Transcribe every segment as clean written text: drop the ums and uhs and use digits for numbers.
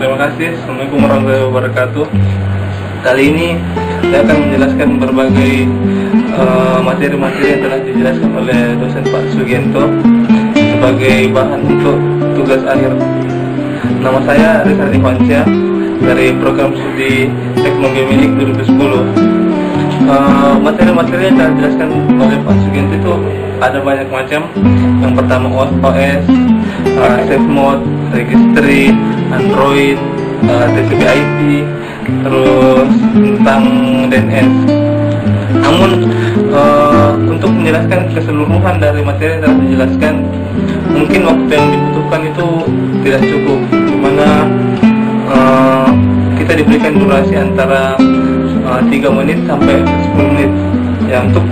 terima kasih. Assalamualaikum warahmatullahi wabarakatuh. Kali ini saya akan menjelaskan berbagai materi-materi yang telah dijelaskan oleh dosen Pak Sugianto sebagai bahan untuk tugas akhir. Nama saya Rizal Ivansyah dari program studi Teknologi Milik 2010. Materi-materi yang telah dijelaskan oleh Pak Sugianto itu ada banyak macam. Yang pertama OS, safe mode, registry, Android, TCP/IP, terus tentang DNS. Namun untuk menjelaskan keseluruhan dari materi yang telah dijelaskan, mungkin waktu yang dibutuhkan itu tidak cukup, dimana kita diberikan durasi antara 3 menit sampai 10 menit ya untuk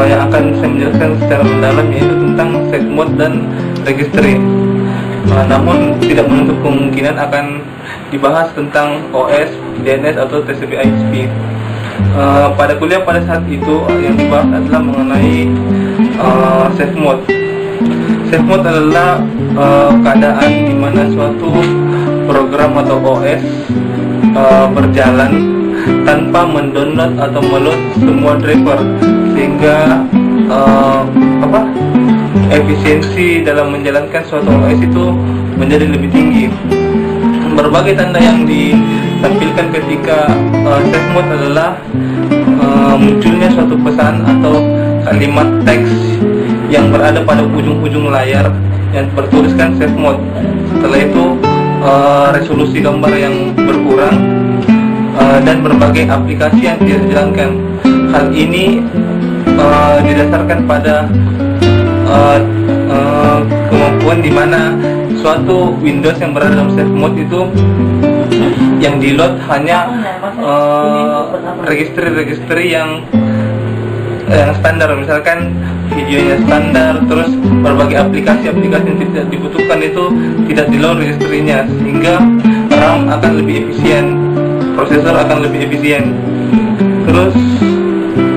yang akan saya menjelaskan secara mendalam, yaitu tentang safe mode dan registry. Namun tidak menutup kemungkinan akan dibahas tentang OS, DNS atau TCP/IP. Pada kuliah pada saat itu yang dibahas adalah mengenai safe mode. Safe mode adalah keadaan di mana suatu program atau OS berjalan tanpa mendownload atau meload semua driver, sehingga efisiensi dalam menjalankan suatu OS itu menjadi lebih tinggi. Berbagai tanda yang ditampilkan ketika safe mode adalah munculnya suatu pesan atau kalimat teks yang berada pada ujung-ujung layar yang bertuliskan safe mode. Setelah itu resolusi gambar yang berkurang dan berbagai aplikasi yang tidak dijalankan. Hal ini didasarkan pada kemampuan di mana suatu Windows yang berada dalam safe mode itu yang di load hanya registry yang standar, misalkan videonya standar, terus berbagai aplikasi-aplikasi yang tidak dibutuhkan itu tidak di load registrinya, sehingga RAM akan lebih efisien, prosesor akan lebih efisien. Terus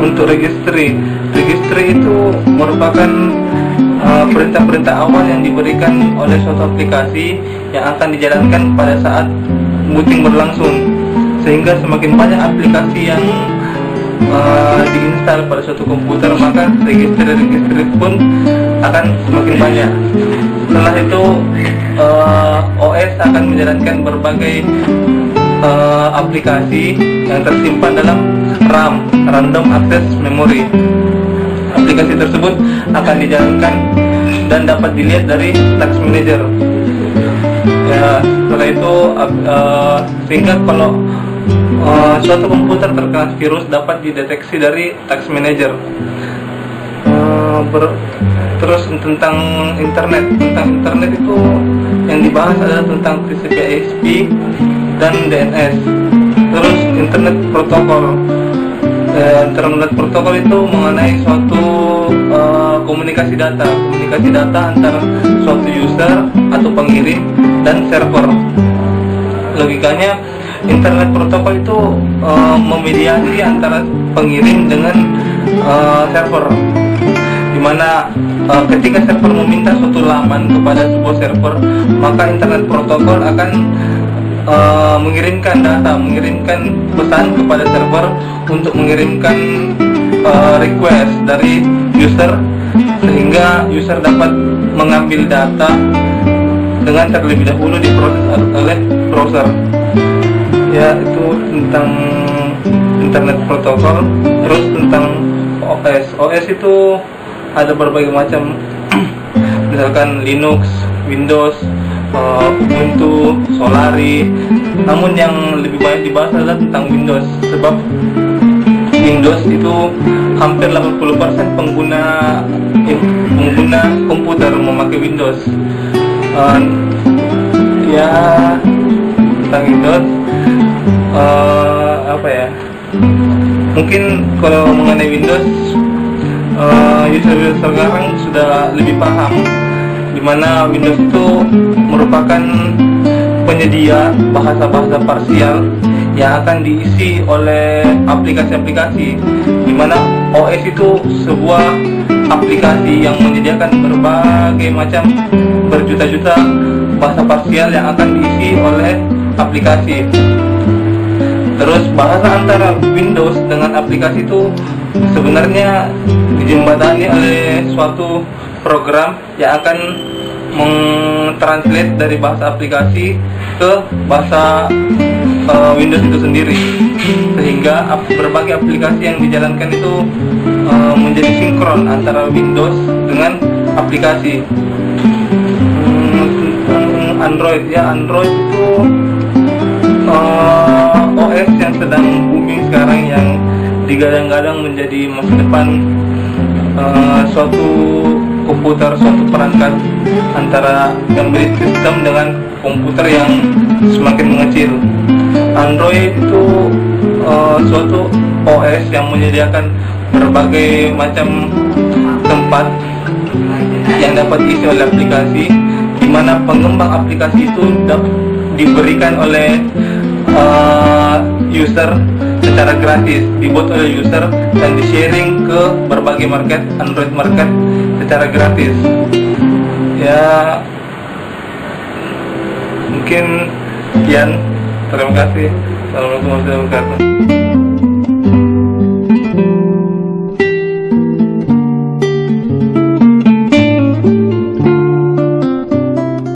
untuk registry itu merupakan perintah-perintah awal yang diberikan oleh suatu aplikasi yang akan dijalankan pada saat booting berlangsung, sehingga semakin banyak aplikasi yang diinstal pada suatu komputer, maka registry pun akan semakin banyak. Setelah itu OS akan menjalankan berbagai aplikasi yang tersimpan dalam RAM, Random Access Memory. Aplikasi tersebut akan dijalankan dan dapat dilihat dari Task Manager. Ya, setelah itu sehingga kalau suatu komputer terkena virus dapat dideteksi dari Task Manager. Terus tentang internet itu yang dibahas adalah tentang TCP/IP dan DNS. Terus internet protokol. Internet protokol itu mengenai suatu komunikasi data antara suatu user atau pengirim dan server. Logikanya internet protokol itu memediasi antara pengirim dengan server, dimana ketika server meminta suatu laman kepada sebuah server, maka internet protokol akan mengirimkan pesan kepada server untuk mengirimkan request dari user, sehingga user dapat mengambil data dengan terlebih dahulu diproses oleh browser. Ya, itu tentang internet protokol. Terus tentang OS itu ada berbagai macam, misalkan Linux, Windows, Ubuntu, Solaris. Namun yang lebih banyak dibahas adalah tentang Windows, sebab Windows itu hampir 80% pengguna komputer memakai Windows. Ya, tentang Windows mungkin kalau mengenai Windows user sekarang sudah lebih paham, dimana Windows itu merupakan penyedia bahasa-bahasa parsial yang akan diisi oleh aplikasi-aplikasi, di mana OS itu sebuah aplikasi yang menyediakan berbagai macam berjuta-juta bahasa parsial yang akan diisi oleh aplikasi. Terus bahasa antara Windows dengan aplikasi itu sebenarnya dijembatani oleh suatu program yang akan mentranslate dari bahasa aplikasi ke bahasa Windows itu sendiri, sehingga berbagai aplikasi yang dijalankan itu menjadi sinkron antara Windows dengan aplikasi. Android itu OS yang sedang booming sekarang, yang digadang-gadang menjadi masa depan suatu komputer, suatu perangkat antara embedded system dengan komputer yang semakin mengecil. Android itu suatu OS yang menyediakan berbagai macam tempat yang dapat diisi oleh aplikasi, di mana pengembang aplikasi itu diberikan oleh user secara gratis, dibuat oleh user dan di-sharing ke berbagai market, Android market secara gratis. Ya, mungkin sekian. Terima kasih. Assalamualaikum warahmatullahi wabarakatuh.